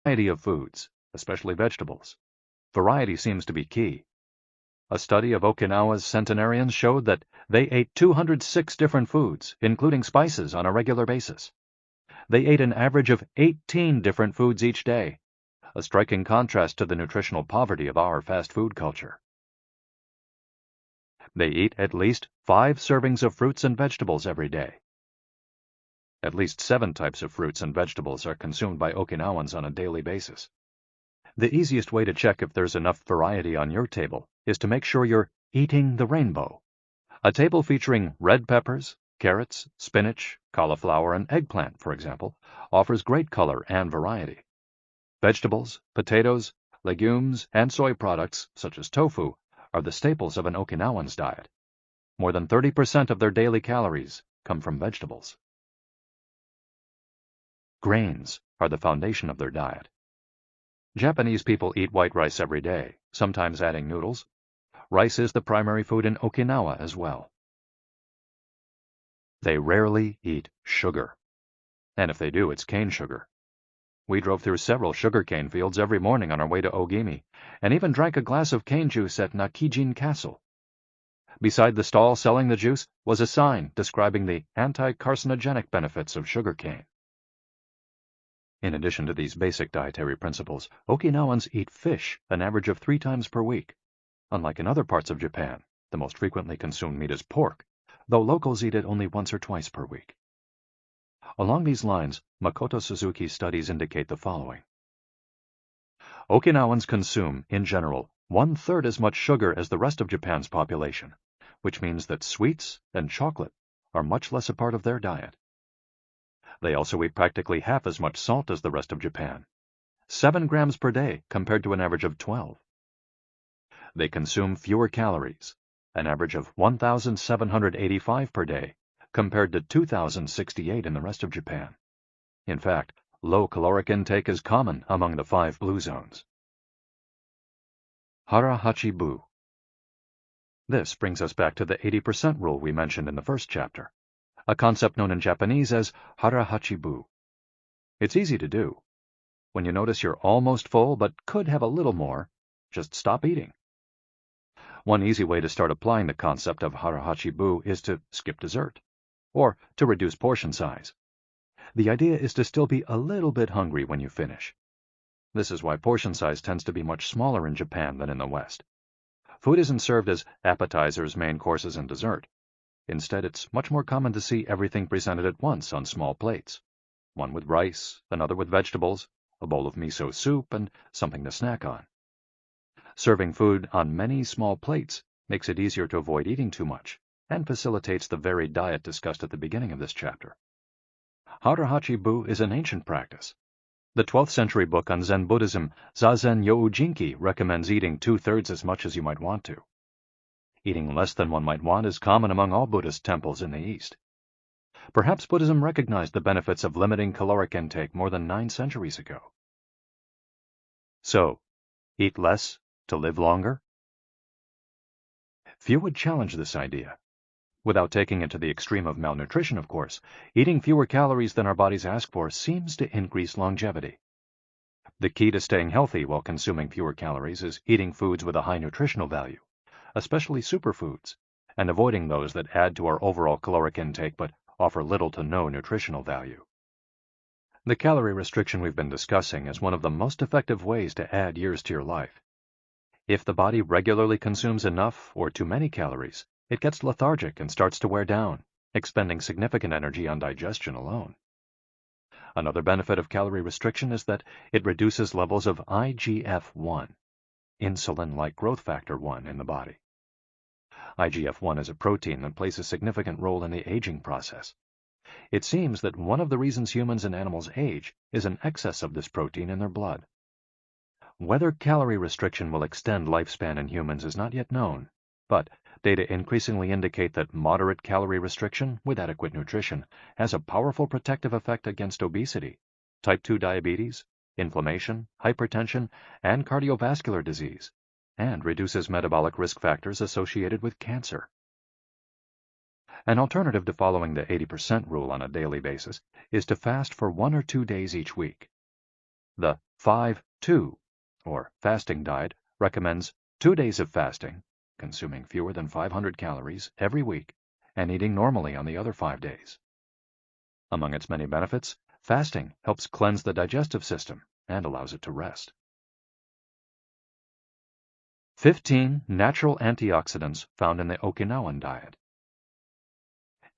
variety of foods, especially vegetables. Variety seems to be key. A study of Okinawa's centenarians showed that they ate 206 different foods, including spices, on a regular basis. They ate an average of 18 different foods each day, a striking contrast to the nutritional poverty of our fast food culture. They eat at least 5 servings of fruits and vegetables every day. At least 7 types of fruits and vegetables are consumed by Okinawans on a daily basis. The easiest way to check if there's enough variety on your table is to make sure you're eating the rainbow. A table featuring red peppers, carrots, spinach, cauliflower, and eggplant, for example, offers great color and variety. Vegetables, potatoes, legumes, and soy products, such as tofu, are the staples of an Okinawan's diet. More than 30% of their daily calories come from vegetables. Grains are the foundation of their diet. Japanese people eat white rice every day, sometimes adding noodles. Rice is the primary food in Okinawa as well. They rarely eat sugar. And if they do, it's cane sugar. We drove through several sugarcane fields every morning on our way to Ogimi, and even drank a glass of cane juice at Nakijin Castle. Beside the stall selling the juice was a sign describing the anti-carcinogenic benefits of sugarcane. In addition to these basic dietary principles, Okinawans eat fish an average of 3 times per week. Unlike in other parts of Japan, the most frequently consumed meat is pork, though locals eat it only once or twice per week. Along these lines, Makoto Suzuki's studies indicate the following. Okinawans consume, in general, 1/3 as much sugar as the rest of Japan's population, which means that sweets and chocolate are much less a part of their diet. They also eat practically half as much salt as the rest of Japan, 7 grams per day compared to an average of 12. They consume fewer calories, an average of 1,785 per day, compared to 2,068 in the rest of Japan. In fact, low caloric intake is common among the 5 blue zones. Hara-hachi-bu. This brings us back to the 80% rule we mentioned in the first chapter, a concept known in Japanese as hara-hachi-bu. It's easy to do. When you notice you're almost full but could have a little more, just stop eating. One easy way to start applying the concept of hara-hachi-bu is to skip dessert, or to reduce portion size. The idea is to still be a little bit hungry when you finish. This is why portion size tends to be much smaller in Japan than in the West. Food isn't served as appetizers, main courses, and dessert. Instead, it's much more common to see everything presented at once on small plates. One with rice, another with vegetables, a bowl of miso soup, and something to snack on. Serving food on many small plates makes it easier to avoid eating too much, and facilitates the varied diet discussed at the beginning of this chapter. Hara-hachi-bu is an ancient practice. The 12th century book on Zen Buddhism, Zazen Youjinki, recommends eating 2/3 as much as you might want to. Eating less than one might want is common among all Buddhist temples in the East. Perhaps Buddhism recognized the benefits of limiting caloric intake more than 9 centuries ago. So, eat less to live longer? Few would challenge this idea. Without taking it to the extreme of malnutrition, of course, eating fewer calories than our bodies ask for seems to increase longevity. The key to staying healthy while consuming fewer calories is eating foods with a high nutritional value, especially superfoods, and avoiding those that add to our overall caloric intake but offer little to no nutritional value. The calorie restriction we've been discussing is one of the most effective ways to add years to your life. If the body regularly consumes enough or too many calories, it gets lethargic and starts to wear down, expending significant energy on digestion alone. Another benefit of calorie restriction is that it reduces levels of IGF-1, insulin-like growth factor 1, in the body. IGF-1 is a protein that plays a significant role in the aging process. It seems that one of the reasons humans and animals age is an excess of this protein in their blood. Whether calorie restriction will extend lifespan in humans is not yet known, but data increasingly indicate that moderate calorie restriction with adequate nutrition has a powerful protective effect against obesity, type 2 diabetes, inflammation, hypertension, and cardiovascular disease, and reduces metabolic risk factors associated with cancer. An alternative to following the 80% rule on a daily basis is to fast for 1 or 2 days each week. The 5-2, or fasting diet, recommends 2 days of fasting, consuming fewer than 500 calories every week, and eating normally on the other 5 days. Among its many benefits, fasting helps cleanse the digestive system and allows it to rest. 15 natural antioxidants found in the Okinawan diet.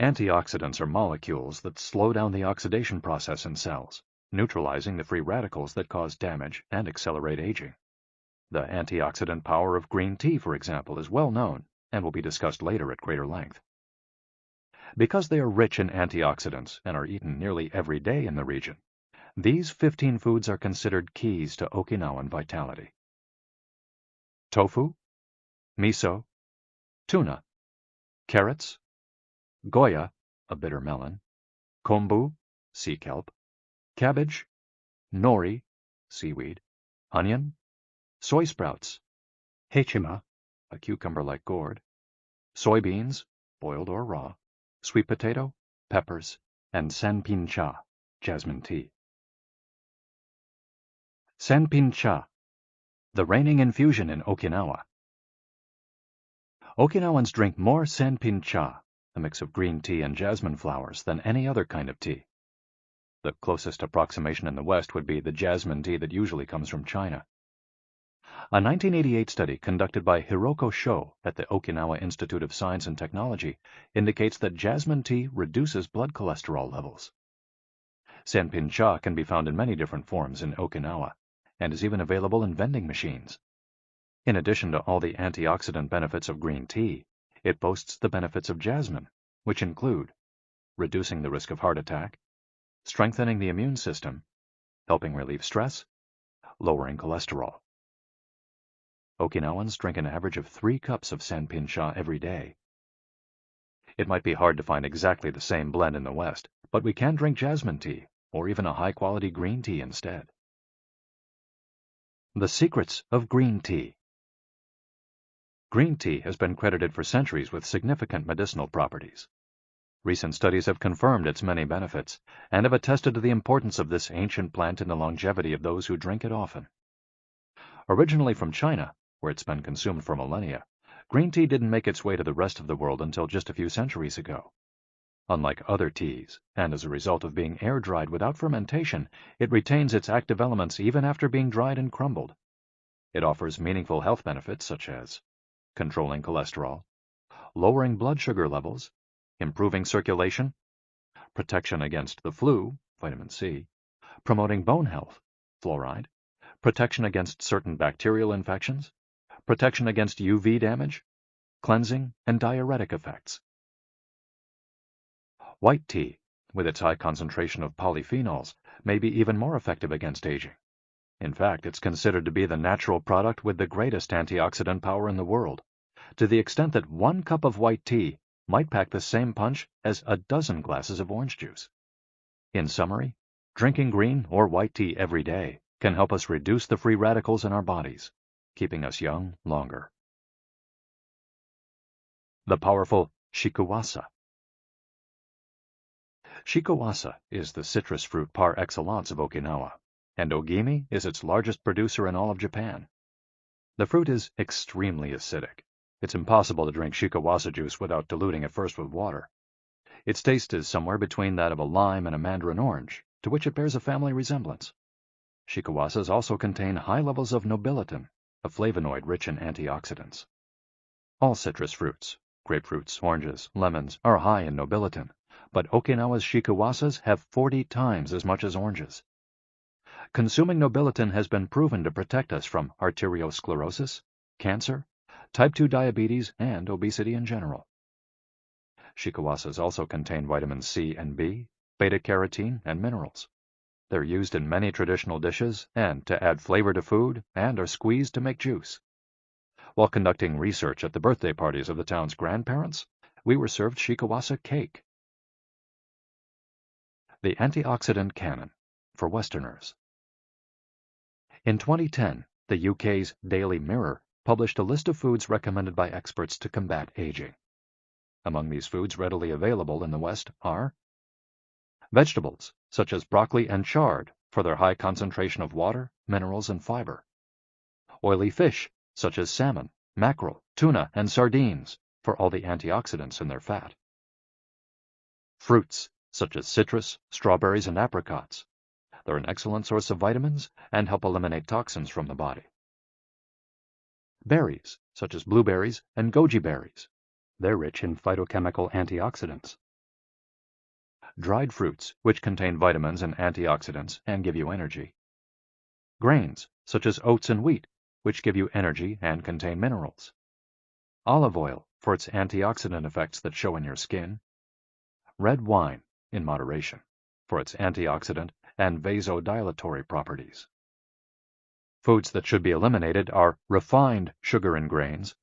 Antioxidants are molecules that slow down the oxidation process in cells, neutralizing the free radicals that cause damage and accelerate aging. The antioxidant power of green tea, for example, is well known and will be discussed later at greater length. Because they are rich in antioxidants and are eaten nearly every day in the region, these 15 foods are considered keys to Okinawan vitality. Tofu, miso, tuna, carrots, goya, a bitter melon, kombu, sea kelp, cabbage, nori, seaweed, onion, soy sprouts, hechima, a cucumber-like gourd, soybeans, boiled or raw, sweet potato, peppers, and sanpin-cha, jasmine tea. Sanpin-cha, the reigning infusion in Okinawa. Okinawans drink more sanpin-cha, a mix of green tea and jasmine flowers, than any other kind of tea. The closest approximation in the West would be the jasmine tea that usually comes from China. A 1988 study conducted by Hiroko Sho at the Okinawa Institute of Science and Technology indicates that jasmine tea reduces blood cholesterol levels. Sanpin-cha can be found in many different forms in Okinawa and is even available in vending machines. In addition to all the antioxidant benefits of green tea, it boasts the benefits of jasmine, which include reducing the risk of heart attack, strengthening the immune system, helping relieve stress, lowering cholesterol. Okinawans drink an average of 3 cups of sanpin-cha every day. It might be hard to find exactly the same blend in the West, but we can drink jasmine tea, or even a high-quality green tea instead. The secrets of green tea. Green tea has been credited for centuries with significant medicinal properties. Recent studies have confirmed its many benefits, and have attested to the importance of this ancient plant in the longevity of those who drink it often. Originally from China, where it's been consumed for millennia, green tea didn't make its way to the rest of the world until just a few centuries ago. Unlike other teas, and as a result of being air-dried without fermentation, it retains its active elements even after being dried and crumbled. It offers meaningful health benefits such as controlling cholesterol, lowering blood sugar levels, improving circulation, protection against the flu, vitamin C, promoting bone health, fluoride, protection against certain bacterial infections, protection against UV damage, cleansing, and diuretic effects. White tea, with its high concentration of polyphenols, may be even more effective against aging. In fact, it's considered to be the natural product with the greatest antioxidant power in the world, to the extent that 1 cup of white tea might pack the same punch as a dozen glasses of orange juice. In summary, drinking green or white tea every day can help us reduce the free radicals in our bodies, keeping us young longer. The powerful shikuwasa. Shikuwasa is the citrus fruit par excellence of Okinawa, and Ogimi is its largest producer in all of Japan. The fruit is extremely acidic. It's impossible to drink shikuwasa juice without diluting it first with water. Its taste is somewhere between that of a lime and a mandarin orange, to which it bears a family resemblance. Shikuwasas also contain high levels of nobiletin, a flavonoid rich in antioxidants. All citrus fruits, grapefruits, oranges, lemons, are high in nobiletin, but Okinawa's shikuwasas have 40 times as much as oranges. Consuming nobiletin has been proven to protect us from arteriosclerosis, cancer, type 2 diabetes, and obesity in general. Shikuwasas also contain vitamins C and B, beta-carotene, and minerals. They're used in many traditional dishes and to add flavor to food, and are squeezed to make juice. While conducting research at the birthday parties of the town's grandparents, we were served shikuwasa cake. The antioxidant canon for Westerners. In 2010, the UK's Daily Mirror published a list of foods recommended by experts to combat aging. Among these foods readily available in the West are vegetables, such as broccoli and chard, for their high concentration of water, minerals, and fiber. Oily fish, such as salmon, mackerel, tuna, and sardines, for all the antioxidants in their fat. Fruits, such as citrus, strawberries, and apricots. They're an excellent source of vitamins and help eliminate toxins from the body. Berries, such as blueberries and goji berries. They're rich in phytochemical antioxidants. Dried fruits, which contain vitamins and antioxidants and give you energy. Grains, such as oats and wheat, which give you energy and contain minerals. Olive oil, for its antioxidant effects that show in your skin. Red wine, in moderation, for its antioxidant and vasodilatory properties. Foods that should be eliminated are refined sugar and grains,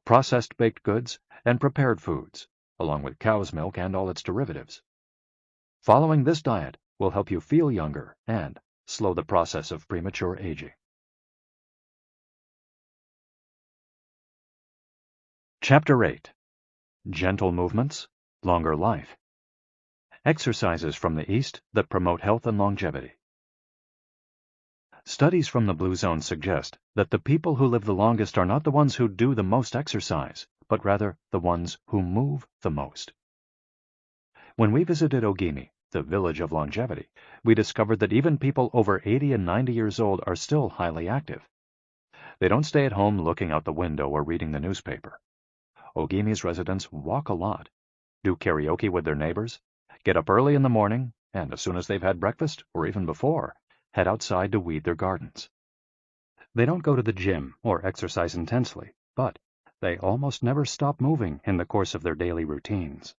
processed baked goods, and prepared foods, along with cow's milk and all its derivatives. Following this diet will help you feel younger and slow the process of premature aging. Chapter 8. Gentle Movements, Longer Life. Exercises from the East that promote health and longevity. Studies from the Blue Zone suggest that the people who live the longest are not the ones who do the most exercise, but rather the ones who move the most. When we visited Ogimi, the village of longevity, we discovered that even people over 80 and 90 years old are still highly active. They don't stay at home looking out the window or reading the newspaper. Ogimi's residents walk a lot, do karaoke with their neighbors, get up early in the morning, and as soon as they've had breakfast, or even before, head outside to weed their gardens. They don't go to the gym or exercise intensely, but they almost never stop moving in the course of their daily routines.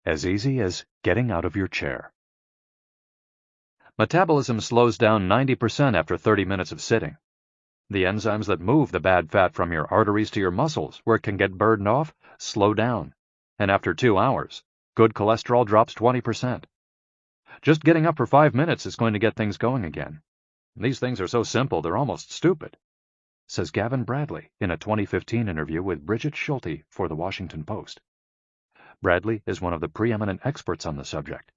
As easy as getting out of your chair. Metabolism slows down 90% after 30 minutes of sitting. The enzymes that move the bad fat from your arteries to your muscles, where it can get burned off, slow down. And after 2 hours, good cholesterol drops 20%. Just getting up for 5 minutes is going to get things going again. These things are so simple they're almost stupid, says Gavin Bradley in a 2015 interview with Bridget Schulte for The Washington Post. Bradley is one of the preeminent experts on the subject,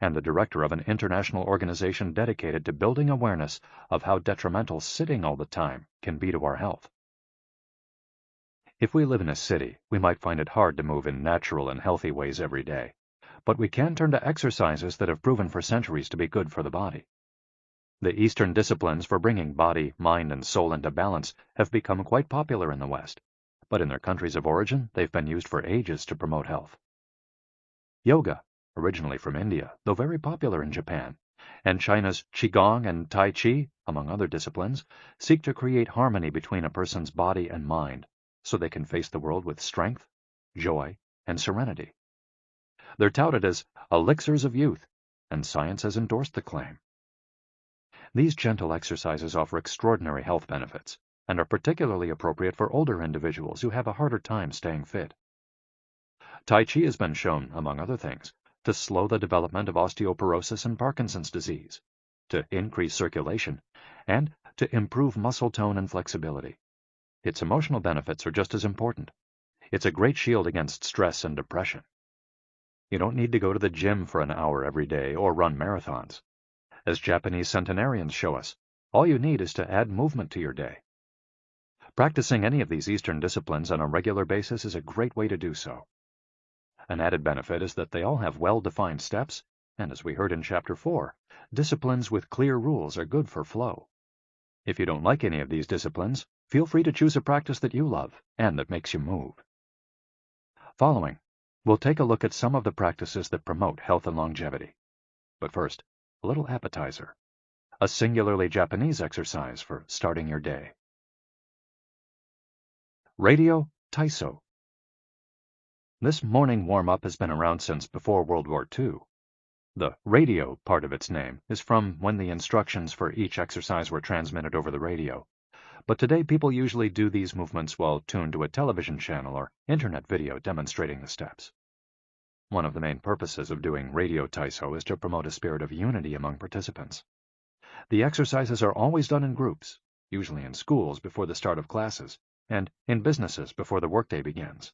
and the director of an international organization dedicated to building awareness of how detrimental sitting all the time can be to our health. If we live in a city, we might find it hard to move in natural and healthy ways every day, but we can turn to exercises that have proven for centuries to be good for the body. The Eastern disciplines for bringing body, mind, and soul into balance have become quite popular in the West, but in their countries of origin, they've been used for ages to promote health. Yoga, originally from India, though very popular in Japan, and China's Qigong and Tai Chi, among other disciplines, seek to create harmony between a person's body and mind, so they can face the world with strength, joy, and serenity. They're touted as elixirs of youth, and science has endorsed the claim. These gentle exercises offer extraordinary health benefits, and are particularly appropriate for older individuals who have a harder time staying fit. Tai Chi has been shown, among other things, to slow the development of osteoporosis and Parkinson's disease, to increase circulation, and to improve muscle tone and flexibility. Its emotional benefits are just as important. It's a great shield against stress and depression. You don't need to go to the gym for an hour every day or run marathons. As Japanese centenarians show us, all you need is to add movement to your day. Practicing any of these Eastern disciplines on a regular basis is a great way to do so. An added benefit is that they all have well-defined steps, and as we heard in Chapter 4, disciplines with clear rules are good for flow. If you don't like any of these disciplines, feel free to choose a practice that you love and that makes you move. Following, we'll take a look at some of the practices that promote health and longevity. But first, a little appetizer, a singularly Japanese exercise for starting your day. Radio Taiso. This morning warm-up has been around since before World War II. The radio part of its name is from when the instructions for each exercise were transmitted over the radio, but today people usually do these movements while tuned to a television channel or internet video demonstrating the steps. One of the main purposes of doing radio Taiso is to promote a spirit of unity among participants. The exercises are always done in groups, usually in schools before the start of classes, and in businesses before the workday begins.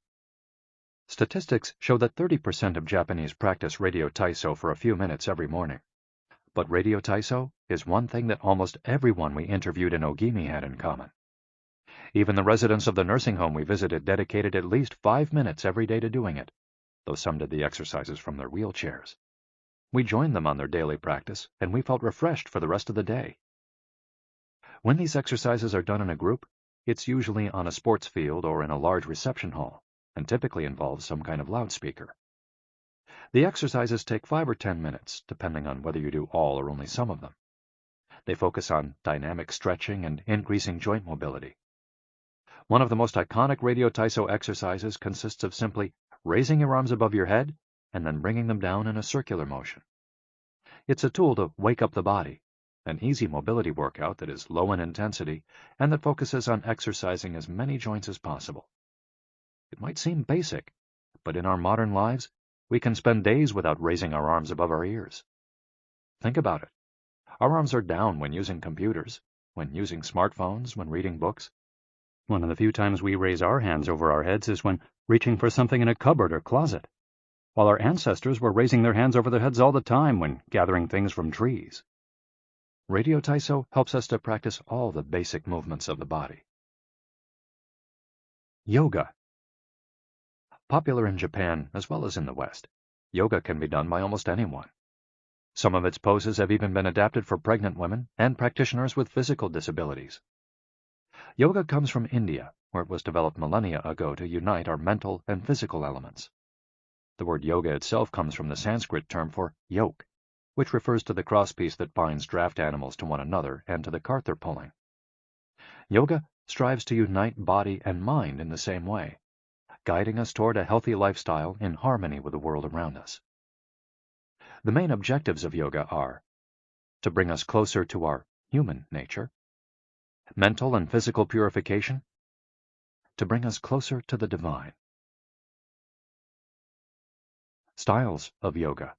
Statistics show that 30% of Japanese practice radio Taiso for a few minutes every morning, But radiotaiso is one thing that almost everyone we interviewed in Ogimi had in common. Even the residents of the nursing home we visited dedicated at least 5 minutes every day to doing it, though some did the exercises from their wheelchairs. We joined them on their daily practice, and we felt refreshed for the rest of the day. When these exercises are done in a group, it's usually on a sports field or in a large reception hall, and typically involves some kind of loudspeaker. The exercises take 5 or 10 minutes, depending on whether you do all or only some of them. They focus on dynamic stretching and increasing joint mobility. One of the most iconic radiotaiso exercises consists of simply raising your arms above your head and then bringing them down in a circular motion. It's a tool to wake up the body, an easy mobility workout that is low in intensity and that focuses on exercising as many joints as possible. It might seem basic, but in our modern lives, we can spend days without raising our arms above our ears. Think about it. Our arms are down when using computers, when using smartphones, when reading books. One of the few times we raise our hands over our heads is when reaching for something in a cupboard or closet, while our ancestors were raising their hands over their heads all the time when gathering things from trees. Radiotaiso helps us to practice all the basic movements of the body. Yoga. Popular in Japan as well as in the West, yoga can be done by almost anyone. Some of its poses have even been adapted for pregnant women and practitioners with physical disabilities. Yoga comes from India, where it was developed millennia ago to unite our mental and physical elements. The word yoga itself comes from the Sanskrit term for yoke, which refers to the crosspiece that binds draft animals to one another and to the cart they're pulling. Yoga strives to unite body and mind in the same way, guiding us toward a healthy lifestyle in harmony with the world around us. The main objectives of yoga are to bring us closer to our human nature, mental and physical purification, to bring us closer to the divine. Styles of yoga.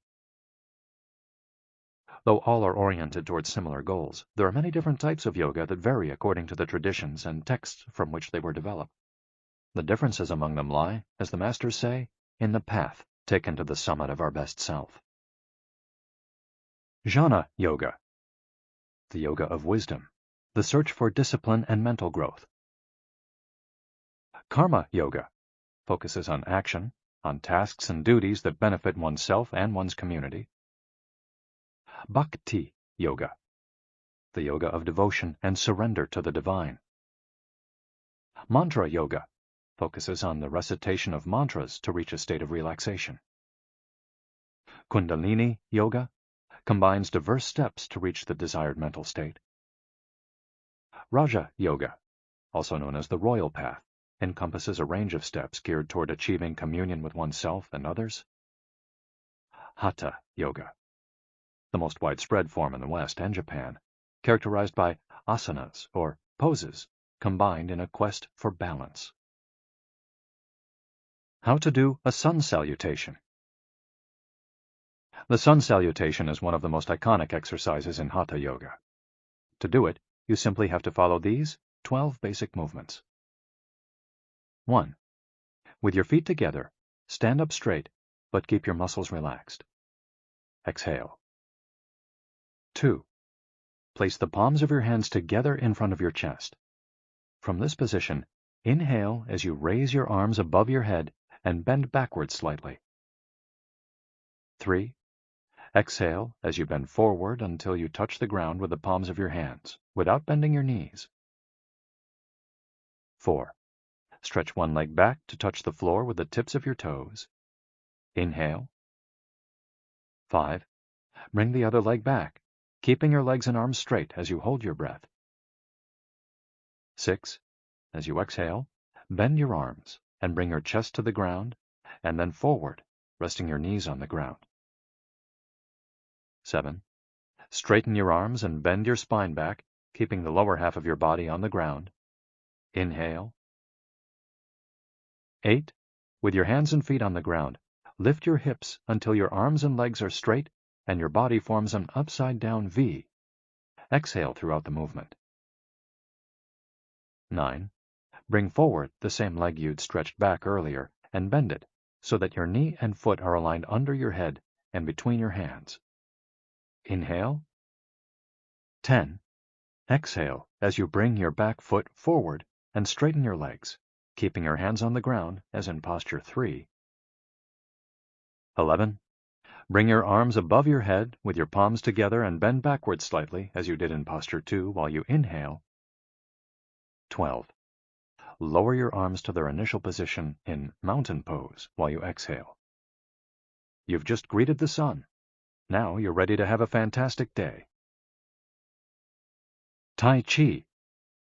Though all are oriented towards similar goals, there are many different types of yoga that vary according to the traditions and texts from which they were developed. The differences among them lie, as the masters say, in the path taken to the summit of our best self. Jnana Yoga. The yoga of wisdom, the search for discipline and mental growth. Karma Yoga focuses on action, on tasks and duties that benefit oneself and one's community. Bhakti Yoga, the yoga of devotion and surrender to the divine. Mantra Yoga focuses on the recitation of mantras to reach a state of relaxation. Kundalini Yoga combines diverse steps to reach the desired mental state. Raja Yoga, also known as the royal path, encompasses a range of steps geared toward achieving communion with oneself and others. Hatha Yoga, the most widespread form in the West and Japan, characterized by asanas, or poses, combined in a quest for balance. How to do a sun salutation. The sun salutation is one of the most iconic exercises in Hatha Yoga. To do it, you simply have to follow these 12 basic movements. 1. With your feet together, stand up straight, but keep your muscles relaxed. Exhale. 2. Place the palms of your hands together in front of your chest. From this position, inhale as you raise your arms above your head and bend backwards slightly. 3. Exhale as you bend forward until you touch the ground with the palms of your hands, without bending your knees. 4. Stretch one leg back to touch the floor with the tips of your toes. Inhale. 5. Bring the other leg back, keeping your legs and arms straight as you hold your breath. 6. As you exhale, bend your arms and bring your chest to the ground, and then forward, resting your knees on the ground. 7. Straighten your arms and bend your spine back, keeping the lower half of your body on the ground. Inhale. 8. With your hands and feet on the ground, lift your hips until your arms and legs are straight and your body forms an upside-down V. Exhale throughout the movement. 9. Bring forward the same leg you'd stretched back earlier and bend it so that your knee and foot are aligned under your head and between your hands. Inhale. 10. Exhale as you bring your back foot forward and straighten your legs, keeping your hands on the ground as in posture 3. 11. Bring your arms above your head with your palms together and bend backwards slightly as you did in posture 2 while you inhale. 12. Lower your arms to their initial position in mountain pose while you exhale. You've just greeted the sun. Now you're ready to have a fantastic day. Tai Chi